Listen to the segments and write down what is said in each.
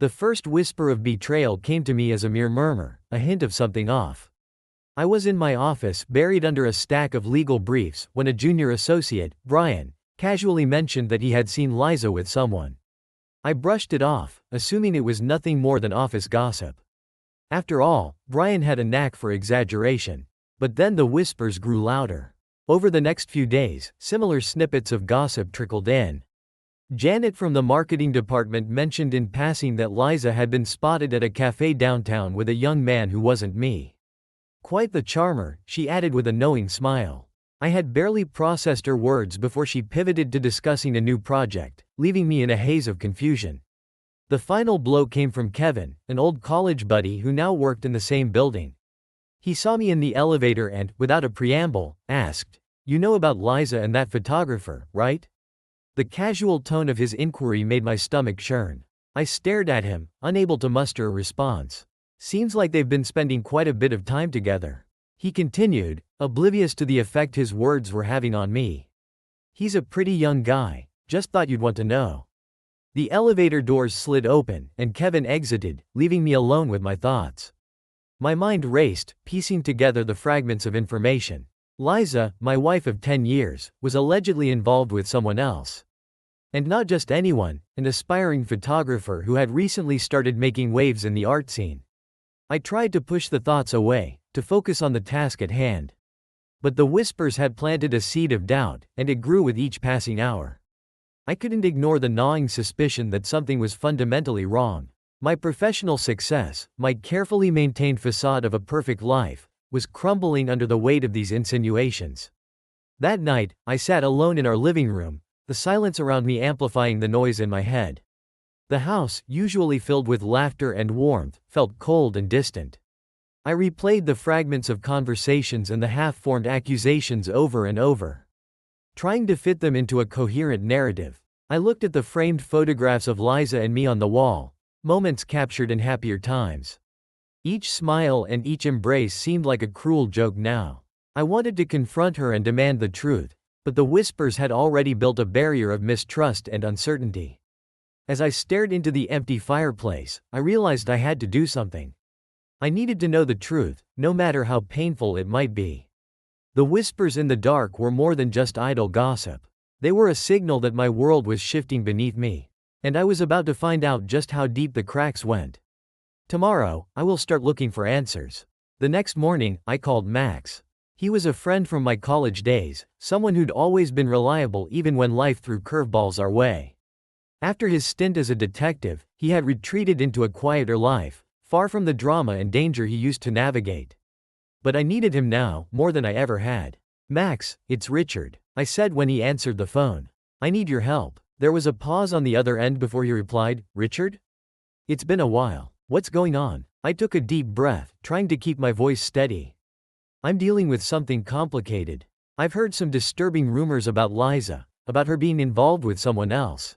The first whisper of betrayal came to me as a mere murmur, a hint of something off. I was in my office, buried under a stack of legal briefs, when a junior associate, Brian, casually mentioned that he had seen Liza with someone. I brushed it off, assuming it was nothing more than office gossip. After all, Brian had a knack for exaggeration. But then the whispers grew louder. Over the next few days, similar snippets of gossip trickled in. Janet from the marketing department mentioned in passing that Liza had been spotted at a cafe downtown with a young man who wasn't me. Quite the charmer, she added with a knowing smile. I had barely processed her words before she pivoted to discussing a new project, leaving me in a haze of confusion. The final blow came from Kevin, an old college buddy who now worked in the same building. He saw me in the elevator and, without a preamble, asked, "You know about Liza and that photographer, right?" The casual tone of his inquiry made my stomach churn. I stared at him, unable to muster a response. Seems like they've been spending quite a bit of time together. He continued, oblivious to the effect his words were having on me. He's a pretty young guy, just thought you'd want to know. The elevator doors slid open, and Kevin exited, leaving me alone with my thoughts. My mind raced, piecing together the fragments of information. Liza, my wife of 10 years, was allegedly involved with someone else. And not just anyone, an aspiring photographer who had recently started making waves in the art scene. I tried to push the thoughts away, to focus on the task at hand. But the whispers had planted a seed of doubt, and it grew with each passing hour. I couldn't ignore the gnawing suspicion that something was fundamentally wrong. My professional success, my carefully maintained facade of a perfect life, was crumbling under the weight of these insinuations. That night, I sat alone in our living room, the silence around me amplifying the noise in my head. The house, usually filled with laughter and warmth, felt cold and distant. I replayed the fragments of conversations and the half-formed accusations over and over, trying to fit them into a coherent narrative. I looked at the framed photographs of Liza and me on the wall, moments captured in happier times. Each smile and each embrace seemed like a cruel joke now. I wanted to confront her and demand the truth, but the whispers had already built a barrier of mistrust and uncertainty. As I stared into the empty fireplace, I realized I had to do something. I needed to know the truth, no matter how painful it might be. The whispers in the dark were more than just idle gossip. They were a signal that my world was shifting beneath me. And I was about to find out just how deep the cracks went. Tomorrow, I will start looking for answers. The next morning, I called Max. He was a friend from my college days, someone who'd always been reliable even when life threw curveballs our way. After his stint as a detective, he had retreated into a quieter life, far from the drama and danger he used to navigate. But I needed him now, more than I ever had. "Max, it's Richard," I said when he answered the phone. "I need your help." There was a pause on the other end before he replied, "Richard? It's been a while. What's going on?" I took a deep breath, trying to keep my voice steady. "I'm dealing with something complicated. I've heard some disturbing rumors about Liza, about her being involved with someone else.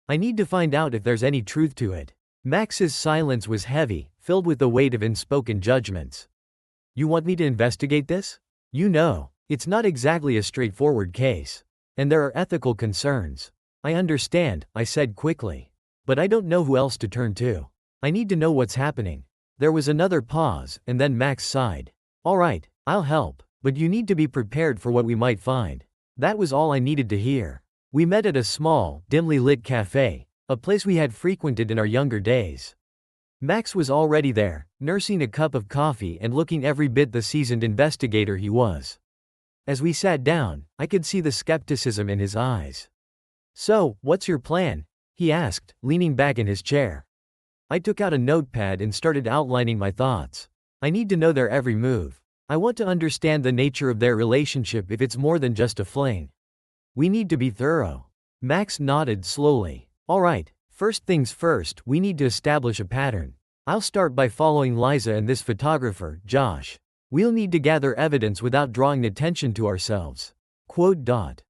I need to find out if there's any truth to it." Max's silence was heavy, filled with the weight of unspoken judgments. "You want me to investigate this? You know, it's not exactly a straightforward case. And there are ethical concerns." "I understand," I said quickly. "But I don't know who else to turn to. I need to know what's happening." There was another pause, and then Max sighed. "All right, I'll help, but you need to be prepared for what we might find." That was all I needed to hear. We met at a small, dimly lit cafe, a place we had frequented in our younger days. Max was already there, nursing a cup of coffee and looking every bit the seasoned investigator he was. As we sat down, I could see the skepticism in his eyes. "So, what's your plan?" he asked, leaning back in his chair. I took out a notepad and started outlining my thoughts. I need to know their every move. I want to understand the nature of their relationship if it's more than just a fling. We need to be thorough. Max nodded slowly. "All right, first things first, we need to establish a pattern. I'll start by following Liza and this photographer, Josh. We'll need to gather evidence without drawing attention to ourselves."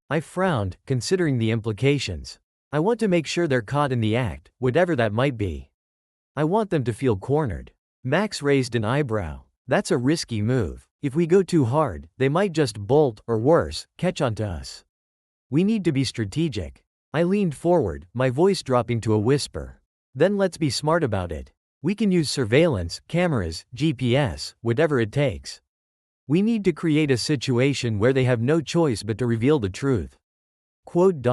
I frowned, considering the implications. I want to make sure they're caught in the act, whatever that might be. I want them to feel cornered. Max raised an eyebrow. "That's a risky move. If we go too hard, they might just bolt, or worse, catch on to us. We need to be strategic." I leaned forward, my voice dropping to a whisper. Then let's be smart about it. We can use surveillance, cameras, GPS, whatever it takes. We need to create a situation where they have no choice but to reveal the truth." Quote.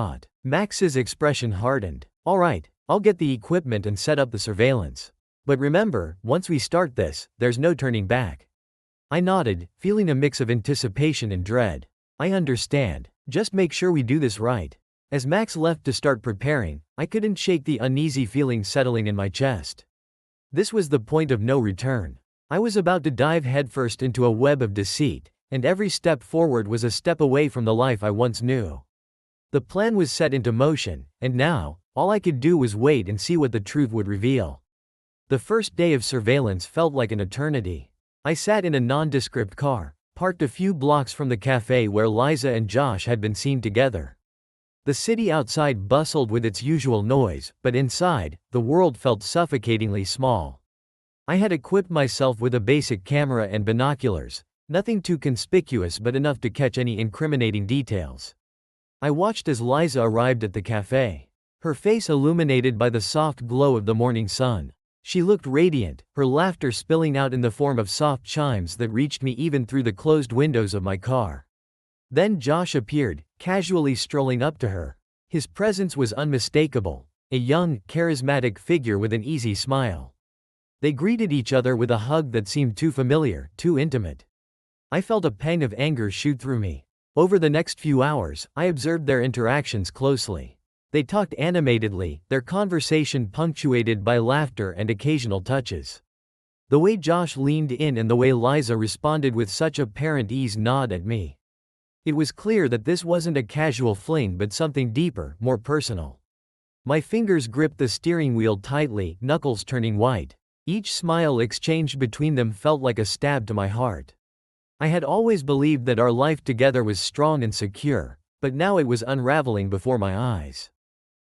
Max's expression hardened. "Alright, I'll get the equipment and set up the surveillance. But remember, once we start this, there's no turning back." I nodded, feeling a mix of anticipation and dread. "I understand. Just make sure we do this right." As Max left to start preparing, I couldn't shake the uneasy feeling settling in my chest. This was the point of no return. I was about to dive headfirst into a web of deceit, and every step forward was a step away from the life I once knew. The plan was set into motion, and now, all I could do was wait and see what the truth would reveal. The first day of surveillance felt like an eternity. I sat in a nondescript car, parked a few blocks from the cafe where Liza and Josh had been seen together. The city outside bustled with its usual noise, but inside, the world felt suffocatingly small. I had equipped myself with a basic camera and binoculars, nothing too conspicuous but enough to catch any incriminating details. I watched as Liza arrived at the cafe. Her face illuminated by the soft glow of the morning sun. She looked radiant, her laughter spilling out in the form of soft chimes that reached me even through the closed windows of my car. Then Josh appeared, casually strolling up to her. His presence was unmistakable, a young, charismatic figure with an easy smile. They greeted each other with a hug that seemed too familiar, too intimate. I felt a pang of anger shoot through me. Over the next few hours, I observed their interactions closely. They talked animatedly, their conversation punctuated by laughter and occasional touches. The way Josh leaned in and the way Liza responded with such apparent ease gnawed at me. It was clear that this wasn't a casual fling but something deeper, more personal. My fingers gripped the steering wheel tightly, knuckles turning white. Each smile exchanged between them felt like a stab to my heart. I had always believed that our life together was strong and secure, but now it was unraveling before my eyes.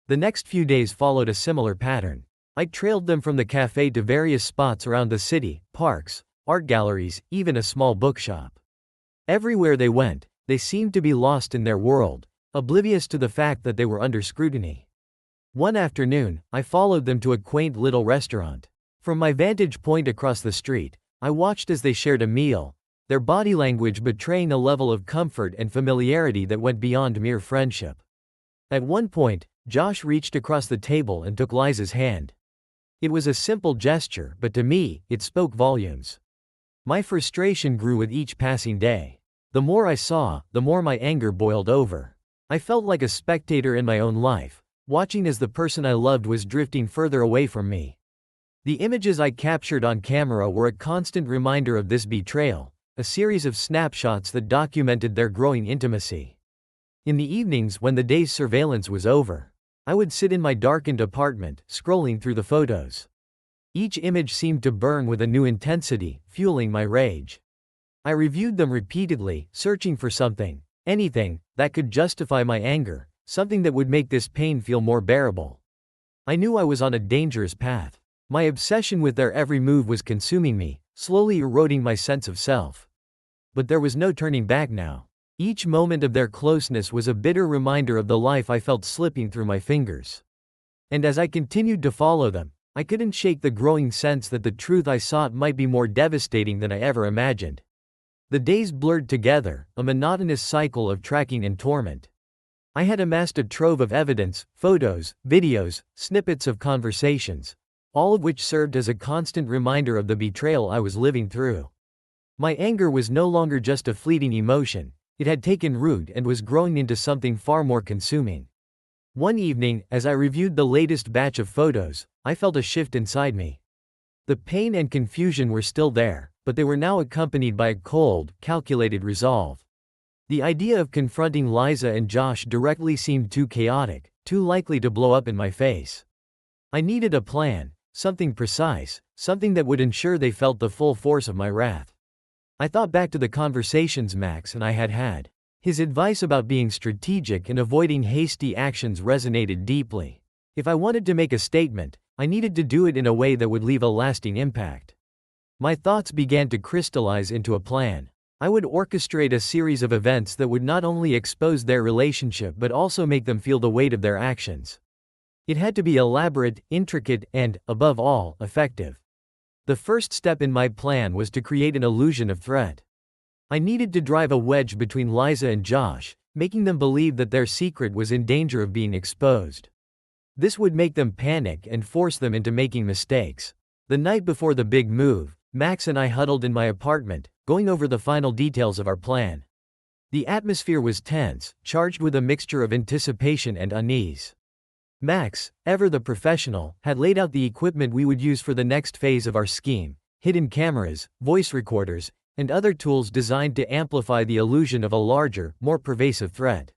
The next few days followed a similar pattern. I trailed them from the cafe to various spots around the city, parks, art galleries, even a small bookshop. Everywhere they went, they seemed to be lost in their world, oblivious to the fact that they were under scrutiny. One afternoon, I followed them to a quaint little restaurant. From my vantage point across the street, I watched as they shared a meal, their body language betraying a level of comfort and familiarity that went beyond mere friendship. At one point, Josh reached across the table and took Liza's hand. It was a simple gesture, but to me, it spoke volumes. My frustration grew with each passing day. The more I saw, the more my anger boiled over. I felt like a spectator in my own life, watching as the person I loved was drifting further away from me. The images I captured on camera were a constant reminder of this betrayal, a series of snapshots that documented their growing intimacy. In the evenings when the day's surveillance was over, I would sit in my darkened apartment, scrolling through the photos. Each image seemed to burn with a new intensity, fueling my rage. I reviewed them repeatedly, searching for something, anything, that could justify my anger, something that would make this pain feel more bearable. I knew I was on a dangerous path. My obsession with their every move was consuming me, slowly eroding my sense of self. But there was no turning back now. Each moment of their closeness was a bitter reminder of the life I felt slipping through my fingers. And as I continued to follow them, I couldn't shake the growing sense that the truth I sought might be more devastating than I ever imagined. The days blurred together, a monotonous cycle of tracking and torment. I had amassed a trove of evidence, photos, videos, snippets of conversations, all of which served as a constant reminder of the betrayal I was living through. My anger was no longer just a fleeting emotion. It had taken root and was growing into something far more consuming. One evening, as I reviewed the latest batch of photos, I felt a shift inside me. The pain and confusion were still there, but they were now accompanied by a cold, calculated resolve. The idea of confronting Liza and Josh directly seemed too chaotic, too likely to blow up in my face. I needed a plan, something precise, something that would ensure they felt the full force of my wrath. I thought back to the conversations Max and I had had. His advice about being strategic and avoiding hasty actions resonated deeply. If I wanted to make a statement, I needed to do it in a way that would leave a lasting impact. My thoughts began to crystallize into a plan. I would orchestrate a series of events that would not only expose their relationship but also make them feel the weight of their actions. It had to be elaborate, intricate, and, above all, effective. The first step in my plan was to create an illusion of threat. I needed to drive a wedge between Liza and Josh, making them believe that their secret was in danger of being exposed. This would make them panic and force them into making mistakes. The night before the big move, Max and I huddled in my apartment, going over the final details of our plan. The atmosphere was tense, charged with a mixture of anticipation and unease. Max, ever the professional, had laid out the equipment we would use for the next phase of our scheme: hidden cameras, voice recorders, and other tools designed to amplify the illusion of a larger, more pervasive threat.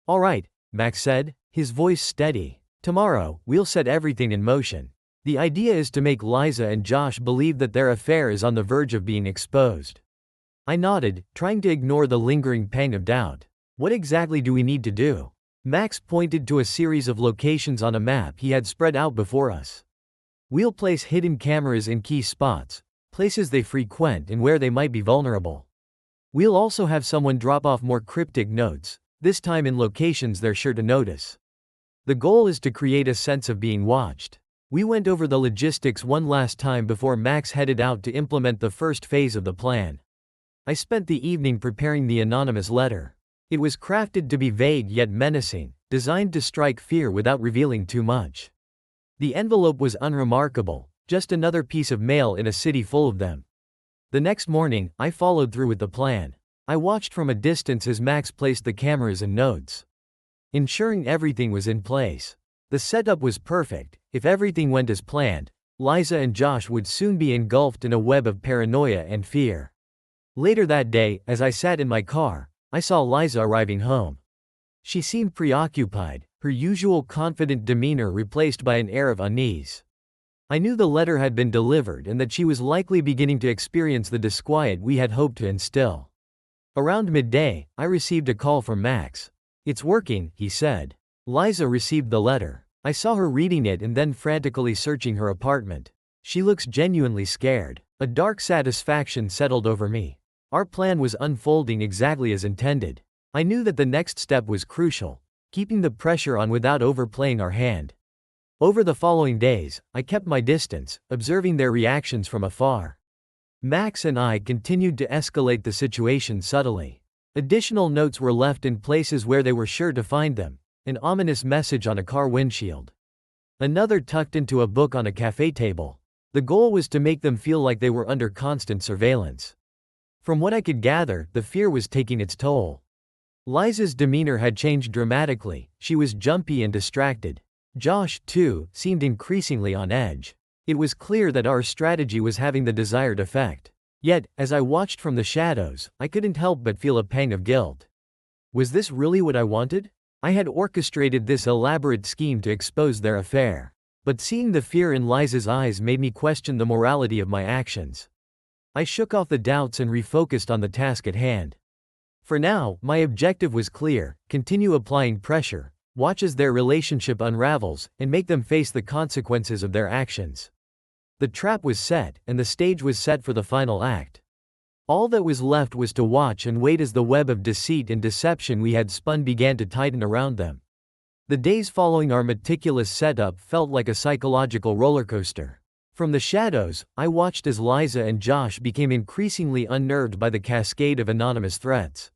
"All right," Max said, his voice steady. "Tomorrow, we'll set everything in motion. The idea is to make Liza and Josh believe that their affair is on the verge of being exposed." I nodded, trying to ignore the lingering pang of doubt. "What exactly do we need to do?" Max pointed to a series of locations on a map he had spread out before us. "We'll place hidden cameras in key spots, places they frequent and where they might be vulnerable. We'll also have someone drop off more cryptic notes, this time in locations they're sure to notice. The goal is to create a sense of being watched." We went over the logistics one last time before Max headed out to implement the first phase of the plan. I spent the evening preparing the anonymous letter. It was crafted to be vague yet menacing, designed to strike fear without revealing too much. The envelope was unremarkable, just another piece of mail in a city full of them. The next morning, I followed through with the plan. I watched from a distance as Max placed the cameras and nodes, ensuring everything was in place. The setup was perfect. If everything went as planned, Liza and Josh would soon be engulfed in a web of paranoia and fear. Later that day, as I sat in my car, I saw Liza arriving home. She seemed preoccupied, her usual confident demeanor replaced by an air of unease. I knew the letter had been delivered and that she was likely beginning to experience the disquiet we had hoped to instill. Around midday, I received a call from Max. "It's working," he said. Liza received the letter. I saw her reading it and then frantically searching her apartment. "She looks genuinely scared." A dark satisfaction settled over me. Our plan was unfolding exactly as intended. I knew that the next step was crucial, keeping the pressure on without overplaying our hand. Over the following days, I kept my distance, observing their reactions from afar. Max and I continued to escalate the situation subtly. Additional notes were left in places where they were sure to find them. An ominous message on a car windshield. Another tucked into a book on a cafe table. The goal was to make them feel like they were under constant surveillance. From what I could gather, the fear was taking its toll. Liza's demeanor had changed dramatically. She was jumpy and distracted. Josh, too, seemed increasingly on edge. It was clear that our strategy was having the desired effect. Yet, as I watched from the shadows, I couldn't help but feel a pang of guilt. Was this really what I wanted? I had orchestrated this elaborate scheme to expose their affair. But seeing the fear in Liza's eyes made me question the morality of my actions. I shook off the doubts and refocused on the task at hand. For now, my objective was clear: continue applying pressure, watch as their relationship unravels, and make them face the consequences of their actions. The trap was set, and the stage was set for the final act. All that was left was to watch and wait as the web of deceit and deception we had spun began to tighten around them. The days following our meticulous setup felt like a psychological roller coaster. From the shadows, I watched as Liza and Josh became increasingly unnerved by the cascade of anonymous threats.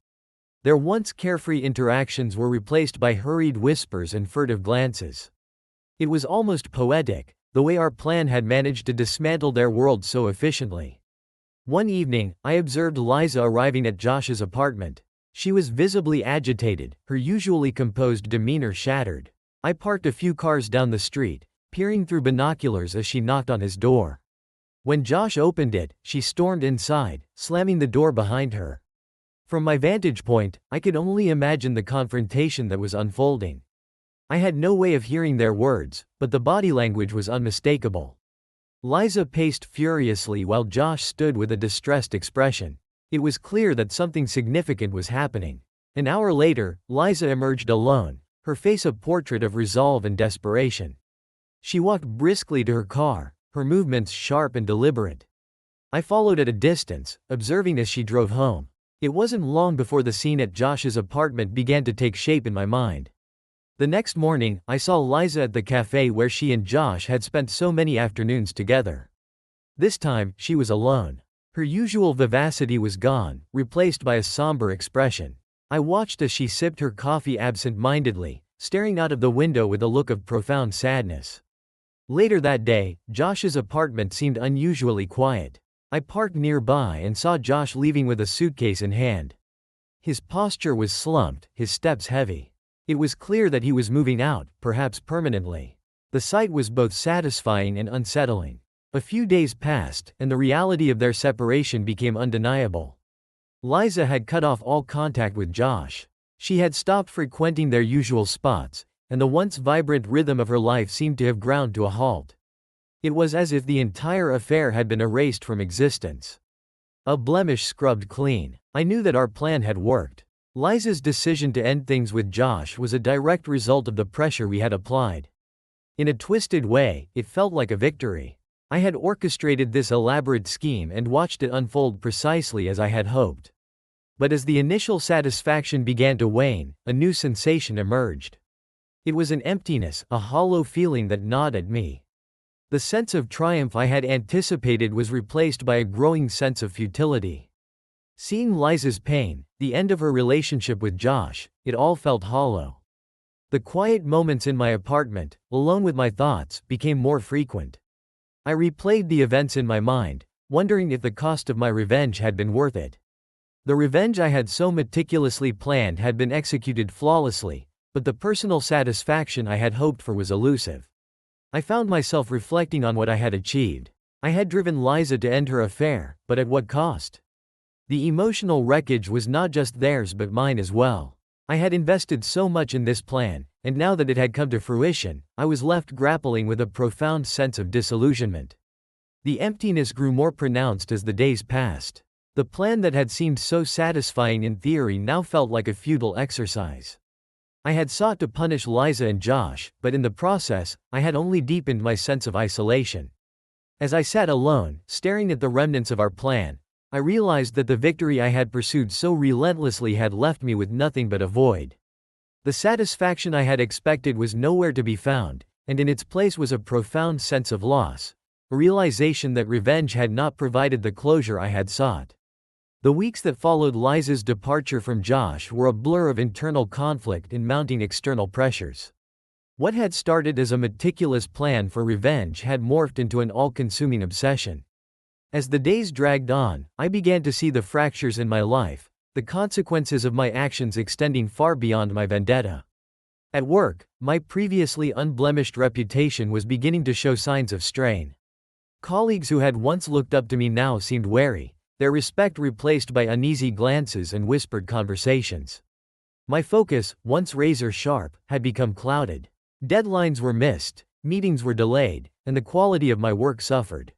Their once carefree interactions were replaced by hurried whispers and furtive glances. It was almost poetic, the way our plan had managed to dismantle their world so efficiently. One evening, I observed Liza arriving at Josh's apartment. She was visibly agitated, her usually composed demeanor shattered. I parked a few cars down the street, peering through binoculars as she knocked on his door. When Josh opened it, she stormed inside, slamming the door behind her. From my vantage point, I could only imagine the confrontation that was unfolding. I had no way of hearing their words, but the body language was unmistakable. Liza paced furiously while Josh stood with a distressed expression. It was clear that something significant was happening. An hour later, Liza emerged alone, her face a portrait of resolve and desperation. She walked briskly to her car, her movements sharp and deliberate. I followed at a distance, observing as she drove home. It wasn't long before the scene at Josh's apartment began to take shape in my mind. The next morning, I saw Liza at the cafe where she and Josh had spent so many afternoons together. This time, she was alone. Her usual vivacity was gone, replaced by a somber expression. I watched as she sipped her coffee absent-mindedly, staring out of the window with a look of profound sadness. Later that day, Josh's apartment seemed unusually quiet. I parked nearby and saw Josh leaving with a suitcase in hand. His posture was slumped, his steps heavy. It was clear that he was moving out, perhaps permanently. The sight was both satisfying and unsettling. A few days passed, and the reality of their separation became undeniable. Liza had cut off all contact with Josh. She had stopped frequenting their usual spots, and the once vibrant rhythm of her life seemed to have ground to a halt. It was as if the entire affair had been erased from existence. A blemish scrubbed clean. I knew that our plan had worked. Liza's decision to end things with Josh was a direct result of the pressure we had applied. In a twisted way, it felt like a victory. I had orchestrated this elaborate scheme and watched it unfold precisely as I had hoped. But as the initial satisfaction began to wane, a new sensation emerged. It was an emptiness, a hollow feeling that gnawed at me. The sense of triumph I had anticipated was replaced by a growing sense of futility. Seeing Liza's pain, the end of her relationship with Josh, it all felt hollow. The quiet moments in my apartment, alone with my thoughts, became more frequent. I replayed the events in my mind, wondering if the cost of my revenge had been worth it. The revenge I had so meticulously planned had been executed flawlessly, but the personal satisfaction I had hoped for was elusive. I found myself reflecting on what I had achieved. I had driven Liza to end her affair, but at what cost? The emotional wreckage was not just theirs but mine as well. I had invested so much in this plan, and now that it had come to fruition, I was left grappling with a profound sense of disillusionment. The emptiness grew more pronounced as the days passed. The plan that had seemed so satisfying in theory now felt like a futile exercise. I had sought to punish Liza and Josh, but in the process, I had only deepened my sense of isolation. As I sat alone, staring at the remnants of our plan, I realized that the victory I had pursued so relentlessly had left me with nothing but a void. The satisfaction I had expected was nowhere to be found, and in its place was a profound sense of loss, a realization that revenge had not provided the closure I had sought. The weeks that followed Liza's departure from Josh were a blur of internal conflict and mounting external pressures. What had started as a meticulous plan for revenge had morphed into an all-consuming obsession. As the days dragged on, I began to see the fractures in my life, the consequences of my actions extending far beyond my vendetta. At work, my previously unblemished reputation was beginning to show signs of strain. Colleagues who had once looked up to me now seemed wary, their respect replaced by uneasy glances and whispered conversations. My focus, once razor-sharp, had become clouded. Deadlines were missed, meetings were delayed, and the quality of my work suffered.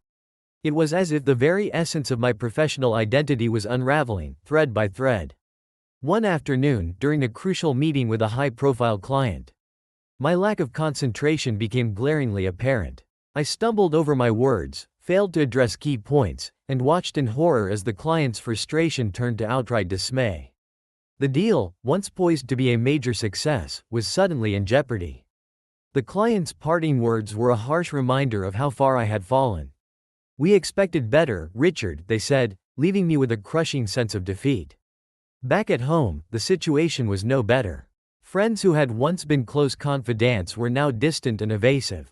It was as if the very essence of my professional identity was unraveling, thread by thread. One afternoon, during a crucial meeting with a high-profile client, my lack of concentration became glaringly apparent. I stumbled over my words, failed to address key points, and watched in horror as the client's frustration turned to outright dismay. The deal, once poised to be a major success, was suddenly in jeopardy. The client's parting words were a harsh reminder of how far I had fallen. "We expected better, Richard," they said, leaving me with a crushing sense of defeat. Back at home, the situation was no better. Friends who had once been close confidants were now distant and evasive.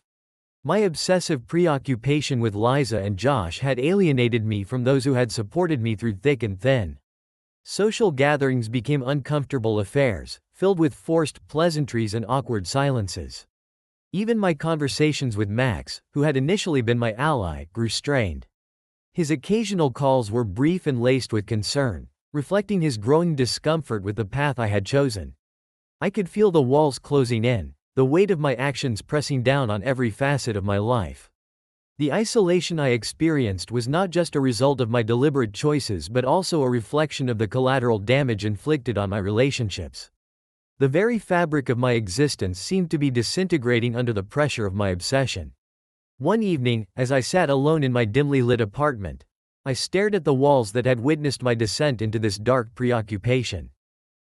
My obsessive preoccupation with Liza and Josh had alienated me from those who had supported me through thick and thin. Social gatherings became uncomfortable affairs, filled with forced pleasantries and awkward silences. Even my conversations with Max, who had initially been my ally, grew strained. His occasional calls were brief and laced with concern, reflecting his growing discomfort with the path I had chosen. I could feel the walls closing in, the weight of my actions pressing down on every facet of my life. The isolation I experienced was not just a result of my deliberate choices but also a reflection of the collateral damage inflicted on my relationships. The very fabric of my existence seemed to be disintegrating under the pressure of my obsession. One evening, as I sat alone in my dimly lit apartment, I stared at the walls that had witnessed my descent into this dark preoccupation.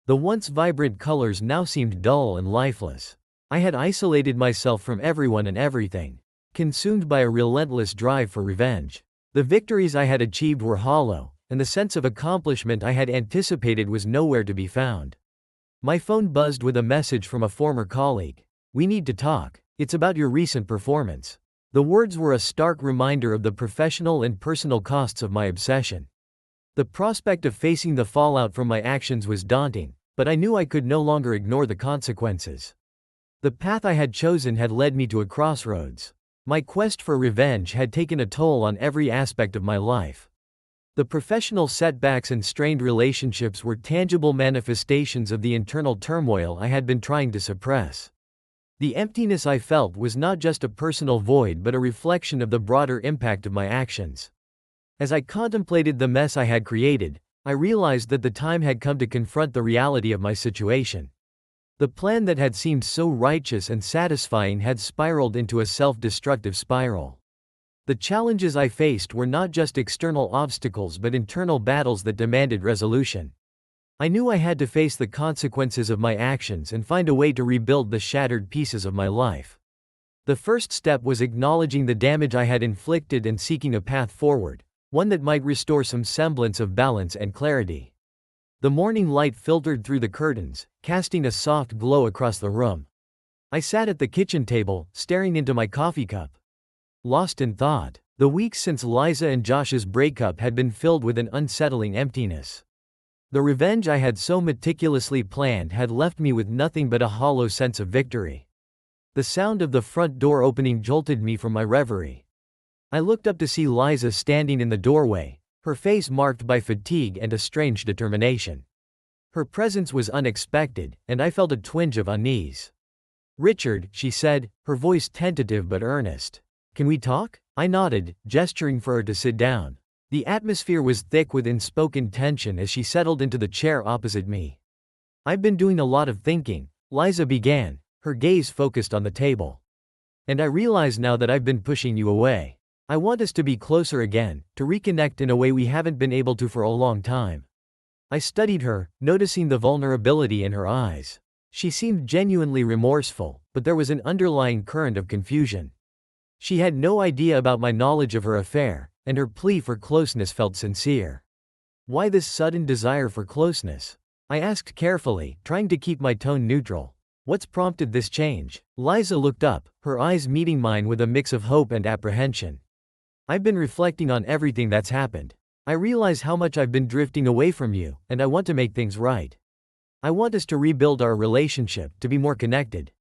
The once vibrant colors now seemed dull and lifeless. I had isolated myself from everyone and everything, consumed by a relentless drive for revenge. The victories I had achieved were hollow, and the sense of accomplishment I had anticipated was nowhere to be found. My phone buzzed with a message from a former colleague. "We need to talk. It's about your recent performance." The words were a stark reminder of the professional and personal costs of my obsession. The prospect of facing the fallout from my actions was daunting, but I knew I could no longer ignore the consequences. The path I had chosen had led me to a crossroads. My quest for revenge had taken a toll on every aspect of my life. The professional setbacks and strained relationships were tangible manifestations of the internal turmoil I had been trying to suppress. The emptiness I felt was not just a personal void but a reflection of the broader impact of my actions. As I contemplated the mess I had created, I realized that the time had come to confront the reality of my situation. The plan that had seemed so righteous and satisfying had spiraled into a self-destructive spiral. The challenges I faced were not just external obstacles but internal battles that demanded resolution. I knew I had to face the consequences of my actions and find a way to rebuild the shattered pieces of my life. The first step was acknowledging the damage I had inflicted and seeking a path forward, one that might restore some semblance of balance and clarity. The morning light filtered through the curtains, casting a soft glow across the room. I sat at the kitchen table, staring into my coffee cup. Lost in thought. The weeks since Liza and Josh's breakup had been filled with an unsettling emptiness. The revenge I had so meticulously planned had left me with nothing but a hollow sense of victory. The sound of the front door opening jolted me from my reverie. I looked up to see Liza standing in the doorway, her face marked by fatigue and a strange determination. Her presence was unexpected, and I felt a twinge of unease. "Richard," she said, her voice tentative but earnest. "Can we talk?" I nodded, gesturing for her to sit down. The atmosphere was thick with unspoken tension as she settled into the chair opposite me. "I've been doing a lot of thinking," Liza began, her gaze focused on the table. "And I realize now that I've been pushing you away. I want us to be closer again, to reconnect in a way we haven't been able to for a long time." I studied her, noticing the vulnerability in her eyes. She seemed genuinely remorseful, but there was an underlying current of confusion. She had no idea about my knowledge of her affair, and her plea for closeness felt sincere. "Why this sudden desire for closeness?" I asked carefully, trying to keep my tone neutral. "What's prompted this change?" Liza looked up, her eyes meeting mine with a mix of hope and apprehension. "I've been reflecting on everything that's happened. I realize how much I've been drifting away from you, and I want to make things right. I want us to rebuild our relationship, to be more connected.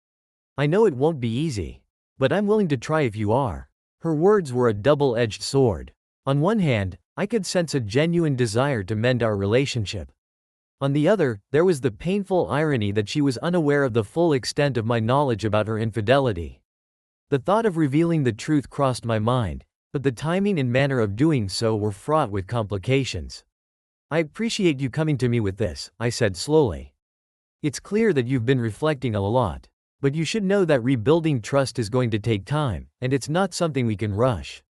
I know it won't be easy, but I'm willing to try if you are." Her words were a double-edged sword. On one hand, I could sense a genuine desire to mend our relationship. On the other, there was the painful irony that she was unaware of the full extent of my knowledge about her infidelity. The thought of revealing the truth crossed my mind, but the timing and manner of doing so were fraught with complications. "I appreciate you coming to me with this," I said slowly. "It's clear that you've been reflecting a lot. But you should know that rebuilding trust is going to take time, and it's not something we can rush."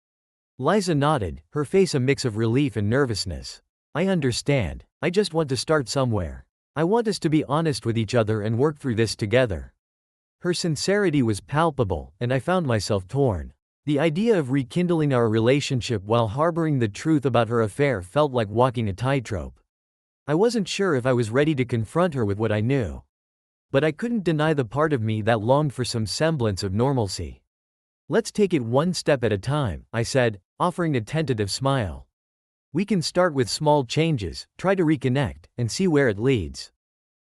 Liza nodded, her face a mix of relief and nervousness. "I understand. I just want to start somewhere. I want us to be honest with each other and work through this together." Her sincerity was palpable, and I found myself torn. The idea of rekindling our relationship while harboring the truth about her affair felt like walking a tightrope. I wasn't sure if I was ready to confront her with what I knew. But I couldn't deny the part of me that longed for some semblance of normalcy. "Let's take it one step at a time," I said, offering a tentative smile. "We can start with small changes, try to reconnect, and see where it leads."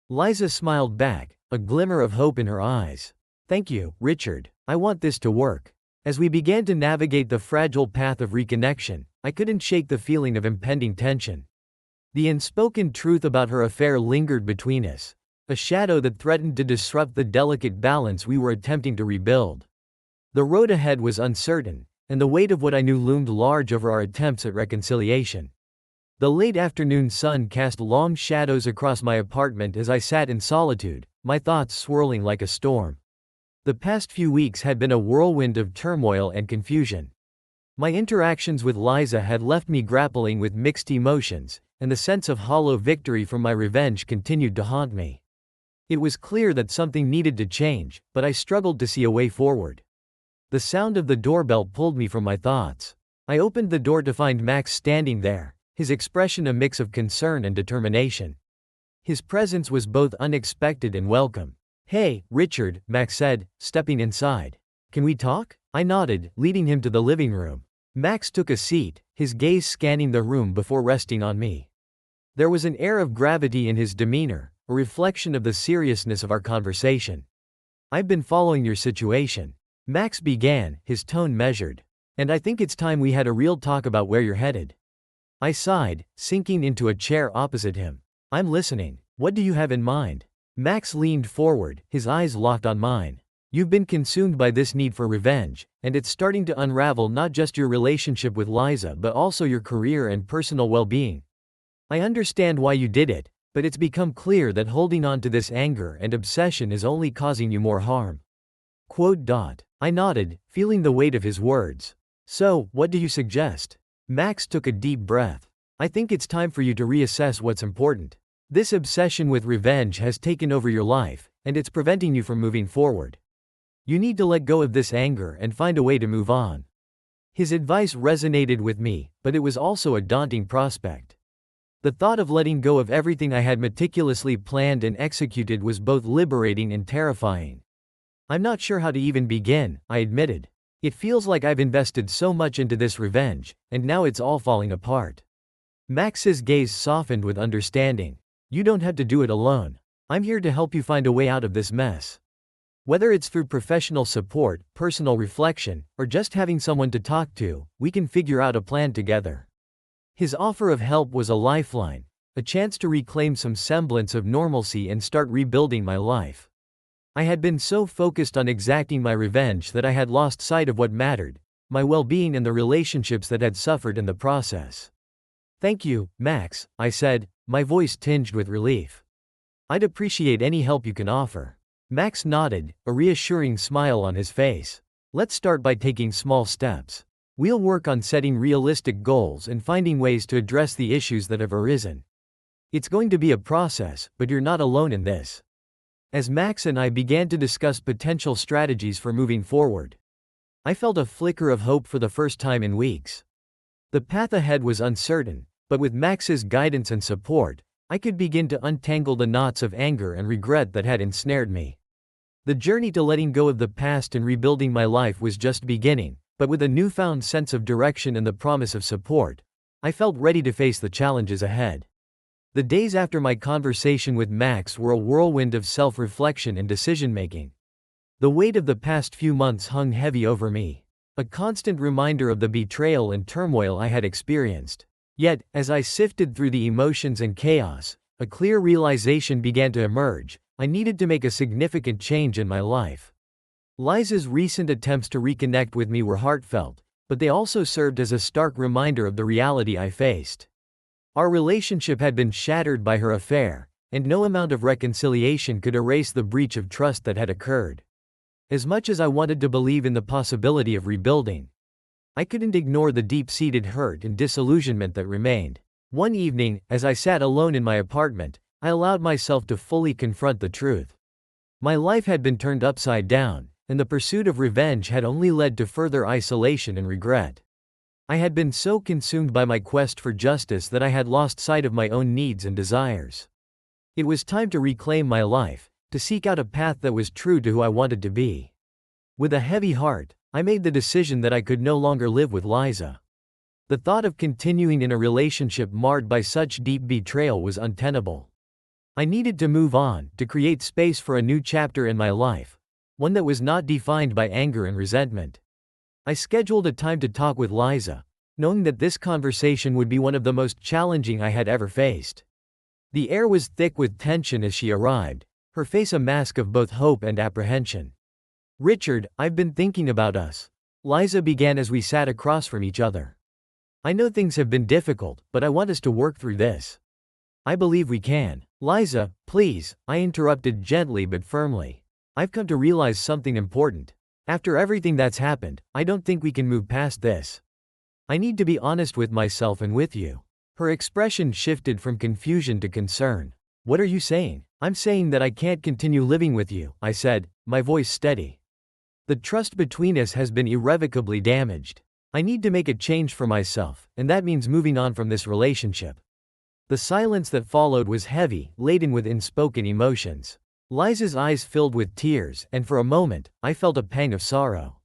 Liza smiled back, a glimmer of hope in her eyes. "Thank you, Richard. I want this to work." As we began to navigate the fragile path of reconnection, I couldn't shake the feeling of impending tension. The unspoken truth about her affair lingered between us, a shadow that threatened to disrupt the delicate balance we were attempting to rebuild. The road ahead was uncertain, and the weight of what I knew loomed large over our attempts at reconciliation. The late afternoon sun cast long shadows across my apartment as I sat in solitude, my thoughts swirling like a storm. The past few weeks had been a whirlwind of turmoil and confusion. My interactions with Liza had left me grappling with mixed emotions, and the sense of hollow victory from my revenge continued to haunt me. It was clear that something needed to change, but I struggled to see a way forward. The sound of the doorbell pulled me from my thoughts. I opened the door to find Max standing there, his expression a mix of concern and determination. His presence was both unexpected and welcome. "Hey, Richard," Max said, stepping inside. "Can we talk?" I nodded, leading him to the living room. Max took a seat, his gaze scanning the room before resting on me. There was an air of gravity in his demeanor, a reflection of the seriousness of our conversation. "I've been following your situation," Max began, his tone measured. "And I think it's time we had a real talk about where you're headed." I sighed, sinking into a chair opposite him. "I'm listening. What do you have in mind?" Max leaned forward, his eyes locked on mine. "You've been consumed by this need for revenge, and it's starting to unravel not just your relationship with Liza but also your career and personal well-being. I understand why you did it, but it's become clear that holding on to this anger and obsession is only causing you more harm." I nodded, feeling the weight of his words. "So, what do you suggest?" Max took a deep breath. "I think it's time for you to reassess what's important. This obsession with revenge has taken over your life, and it's preventing you from moving forward. You need to let go of this anger and find a way to move on." His advice resonated with me, but it was also a daunting prospect. The thought of letting go of everything I had meticulously planned and executed was both liberating and terrifying. "I'm not sure how to even begin," I admitted. "It feels like I've invested so much into this revenge, and now it's all falling apart." Max's gaze softened with understanding. "You don't have to do it alone. I'm here to help you find a way out of this mess. Whether it's through professional support, personal reflection, or just having someone to talk to, we can figure out a plan together." His offer of help was a lifeline, a chance to reclaim some semblance of normalcy and start rebuilding my life. I had been so focused on exacting my revenge that I had lost sight of what mattered, my well-being and the relationships that had suffered in the process. "Thank you, Max," I said, my voice tinged with relief. "I'd appreciate any help you can offer." Max nodded, a reassuring smile on his face. "Let's start by taking small steps. We'll work on setting realistic goals and finding ways to address the issues that have arisen. It's going to be a process, but you're not alone in this." As Max and I began to discuss potential strategies for moving forward, I felt a flicker of hope for the first time in weeks. The path ahead was uncertain, but with Max's guidance and support, I could begin to untangle the knots of anger and regret that had ensnared me. The journey to letting go of the past and rebuilding my life was just beginning, but with a newfound sense of direction and the promise of support, I felt ready to face the challenges ahead. The days after my conversation with Max were a whirlwind of self-reflection and decision-making. The weight of the past few months hung heavy over me, a constant reminder of the betrayal and turmoil I had experienced. Yet, as I sifted through the emotions and chaos, a clear realization began to emerge: I needed to make a significant change in my life. Liza's recent attempts to reconnect with me were heartfelt, but they also served as a stark reminder of the reality I faced. Our relationship had been shattered by her affair, and no amount of reconciliation could erase the breach of trust that had occurred. As much as I wanted to believe in the possibility of rebuilding, I couldn't ignore the deep-seated hurt and disillusionment that remained. One evening, as I sat alone in my apartment, I allowed myself to fully confront the truth. My life had been turned upside down, and the pursuit of revenge had only led to further isolation and regret. I had been so consumed by my quest for justice that I had lost sight of my own needs and desires. It was time to reclaim my life, to seek out a path that was true to who I wanted to be. With a heavy heart, I made the decision that I could no longer live with Liza. The thought of continuing in a relationship marred by such deep betrayal was untenable. I needed to move on, to create space for a new chapter in my life, one that was not defined by anger and resentment. I scheduled a time to talk with Liza, knowing that this conversation would be one of the most challenging I had ever faced. The air was thick with tension as she arrived, her face a mask of both hope and apprehension. "Richard, I've been thinking about us," Liza began as we sat across from each other. "I know things have been difficult, but I want us to work through this. I believe we can." "Liza, please," I interrupted gently but firmly. "I've come to realize something important. After everything that's happened, I don't think we can move past this. I need to be honest with myself and with you." Her expression shifted from confusion to concern. What are you saying? I'm saying that I can't continue living with you, I said, my voice steady. The trust between us has been irrevocably damaged. I need to make a change for myself, and that means moving on from this relationship. The silence that followed was heavy, laden with unspoken emotions. Liza's eyes filled with tears, and for a moment, I felt a pang of sorrow.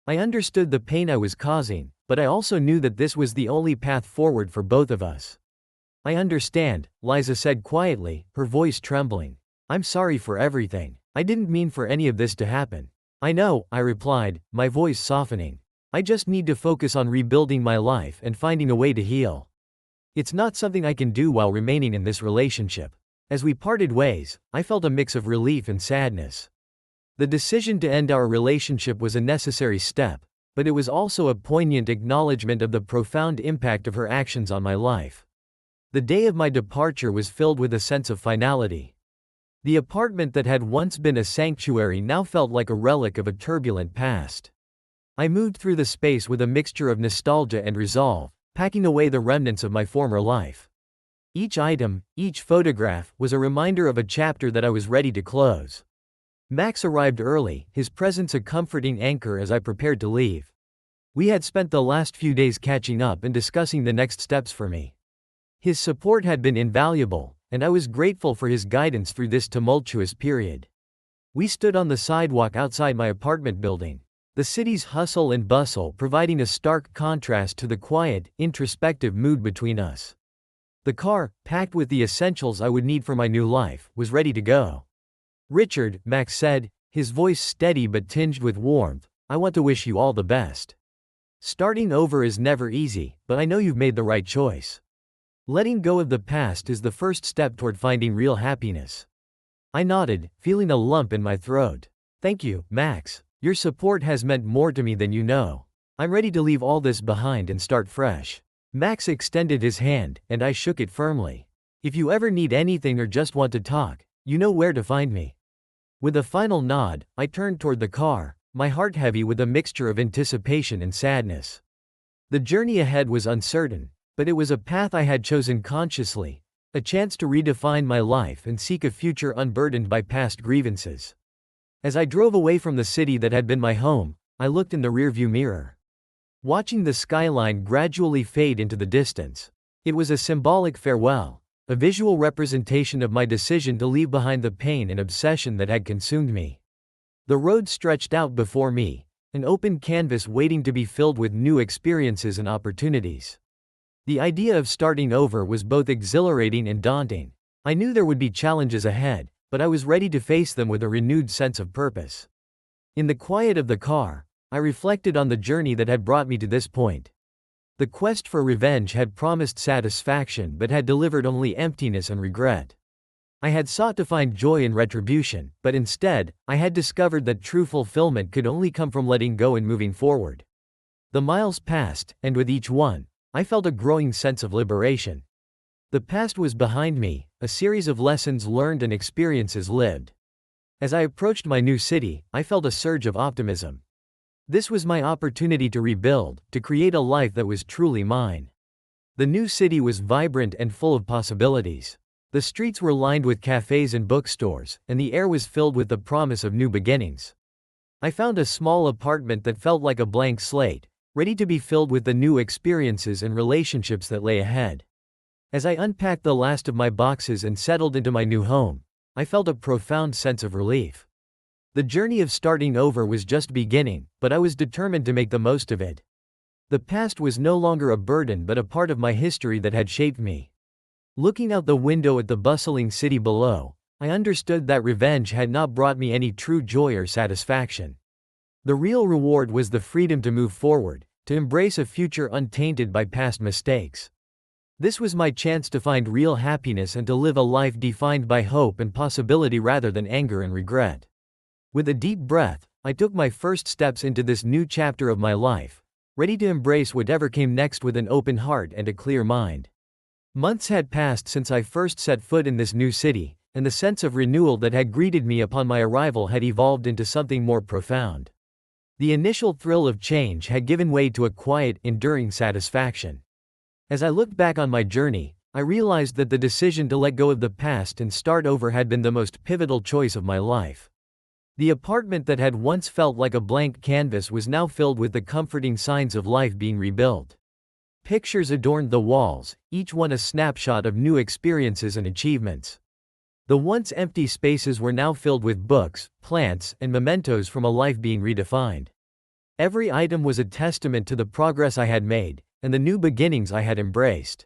I understood the pain I was causing, but I also knew that this was the only path forward for both of us. I understand, Liza said quietly, her voice trembling. I'm sorry for everything. I didn't mean for any of this to happen. I know, I replied, my voice softening. I just need to focus on rebuilding my life and finding a way to heal. It's not something I can do while remaining in this relationship. As we parted ways, I felt a mix of relief and sadness. The decision to end our relationship was a necessary step, but it was also a poignant acknowledgement of the profound impact of her actions on my life. The day of my departure was filled with a sense of finality. The apartment that had once been a sanctuary now felt like a relic of a turbulent past. I moved through the space with a mixture of nostalgia and resolve, packing away the remnants of my former life. Each item, each photograph, was a reminder of a chapter that I was ready to close. Max arrived early, his presence a comforting anchor as I prepared to leave. We had spent the last few days catching up and discussing the next steps for me. His support had been invaluable, and I was grateful for his guidance through this tumultuous period. We stood on the sidewalk outside my apartment building, the city's hustle and bustle providing a stark contrast to the quiet, introspective mood between us. The car, packed with the essentials I would need for my new life, was ready to go. Richard, Max said, his voice steady but tinged with warmth, I want to wish you all the best. Starting over is never easy, but I know you've made the right choice. Letting go of the past is the first step toward finding real happiness. I nodded, feeling a lump in my throat. Thank you, Max. Your support has meant more to me than you know. I'm ready to leave all this behind and start fresh. Max extended his hand, and I shook it firmly. If you ever need anything or just want to talk, you know where to find me. With a final nod, I turned toward the car, my heart heavy with a mixture of anticipation and sadness. The journey ahead was uncertain, but it was a path I had chosen consciously, a chance to redefine my life and seek a future unburdened by past grievances. As I drove away from the city that had been my home, I looked in the rearview mirror. Watching the skyline gradually fade into the distance. It was a symbolic farewell, a visual representation of my decision to leave behind the pain and obsession that had consumed me. The road stretched out before me, an open canvas waiting to be filled with new experiences and opportunities. The idea of starting over was both exhilarating and daunting. I knew there would be challenges ahead, but I was ready to face them with a renewed sense of purpose. In the quiet of the car, I reflected on the journey that had brought me to this point. The quest for revenge had promised satisfaction but had delivered only emptiness and regret. I had sought to find joy in retribution, but instead, I had discovered that true fulfillment could only come from letting go and moving forward. The miles passed, and with each one, I felt a growing sense of liberation. The past was behind me, a series of lessons learned and experiences lived. As I approached my new city, I felt a surge of optimism. This was my opportunity to rebuild, to create a life that was truly mine. The new city was vibrant and full of possibilities. The streets were lined with cafes and bookstores, and the air was filled with the promise of new beginnings. I found a small apartment that felt like a blank slate, ready to be filled with the new experiences and relationships that lay ahead. As I unpacked the last of my boxes and settled into my new home, I felt a profound sense of relief. The journey of starting over was just beginning, but I was determined to make the most of it. The past was no longer a burden but a part of my history that had shaped me. Looking out the window at the bustling city below, I understood that revenge had not brought me any true joy or satisfaction. The real reward was the freedom to move forward, to embrace a future untainted by past mistakes. This was my chance to find real happiness and to live a life defined by hope and possibility rather than anger and regret. With a deep breath, I took my first steps into this new chapter of my life, ready to embrace whatever came next with an open heart and a clear mind. Months had passed since I first set foot in this new city, and the sense of renewal that had greeted me upon my arrival had evolved into something more profound. The initial thrill of change had given way to a quiet, enduring satisfaction. As I looked back on my journey, I realized that the decision to let go of the past and start over had been the most pivotal choice of my life. The apartment that had once felt like a blank canvas was now filled with the comforting signs of life being rebuilt. Pictures adorned the walls, each one a snapshot of new experiences and achievements. The once empty spaces were now filled with books, plants, and mementos from a life being redefined. Every item was a testament to the progress I had made, and the new beginnings I had embraced.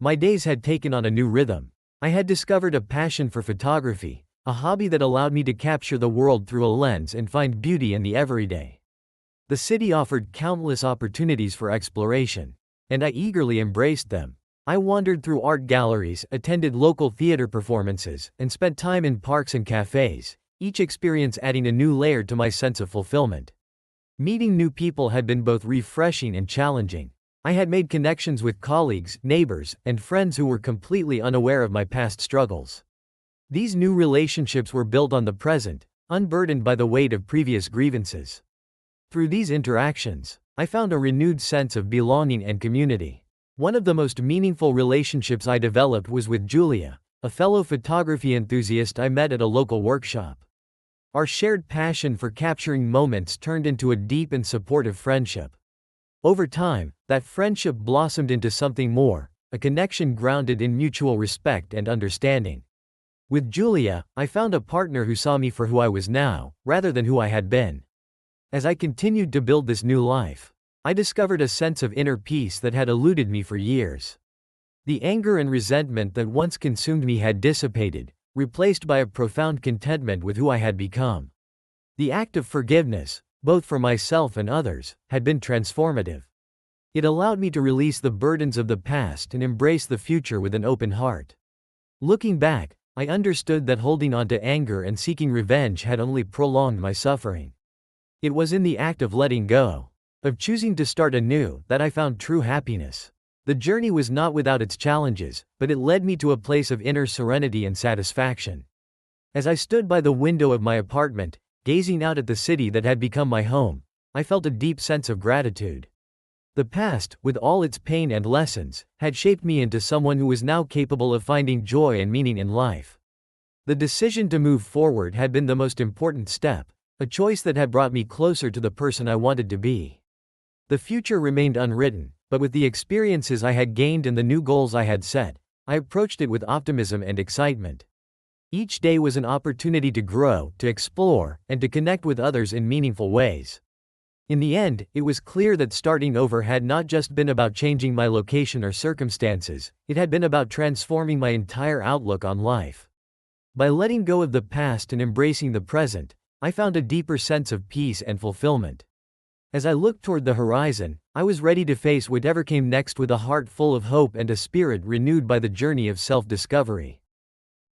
My days had taken on a new rhythm. I had discovered a passion for photography, a hobby that allowed me to capture the world through a lens and find beauty in the everyday. The city offered countless opportunities for exploration, and I eagerly embraced them. I wandered through art galleries, attended local theater performances, and spent time in parks and cafes, each experience adding a new layer to my sense of fulfillment. Meeting new people had been both refreshing and challenging. I had made connections with colleagues, neighbors, and friends who were completely unaware of my past struggles. These new relationships were built on the present, unburdened by the weight of previous grievances. Through these interactions, I found a renewed sense of belonging and community. One of the most meaningful relationships I developed was with Julia, a fellow photography enthusiast I met at a local workshop. Our shared passion for capturing moments turned into a deep and supportive friendship. Over time, that friendship blossomed into something more, a connection grounded in mutual respect and understanding. With Julia, I found a partner who saw me for who I was now, rather than who I had been. As I continued to build this new life, I discovered a sense of inner peace that had eluded me for years. The anger and resentment that once consumed me had dissipated, replaced by a profound contentment with who I had become. The act of forgiveness, both for myself and others, had been transformative. It allowed me to release the burdens of the past and embrace the future with an open heart. Looking back, I understood that holding on to anger and seeking revenge had only prolonged my suffering. It was in the act of letting go, of choosing to start anew, that I found true happiness. The journey was not without its challenges, but it led me to a place of inner serenity and satisfaction. As I stood by the window of my apartment, gazing out at the city that had become my home, I felt a deep sense of gratitude. The past, with all its pain and lessons, had shaped me into someone who was now capable of finding joy and meaning in life. The decision to move forward had been the most important step, a choice that had brought me closer to the person I wanted to be. The future remained unwritten, but with the experiences I had gained and the new goals I had set, I approached it with optimism and excitement. Each day was an opportunity to grow, to explore, and to connect with others in meaningful ways. In the end, it was clear that starting over had not just been about changing my location or circumstances, it had been about transforming my entire outlook on life. By letting go of the past and embracing the present, I found a deeper sense of peace and fulfillment. As I looked toward the horizon, I was ready to face whatever came next with a heart full of hope and a spirit renewed by the journey of self-discovery.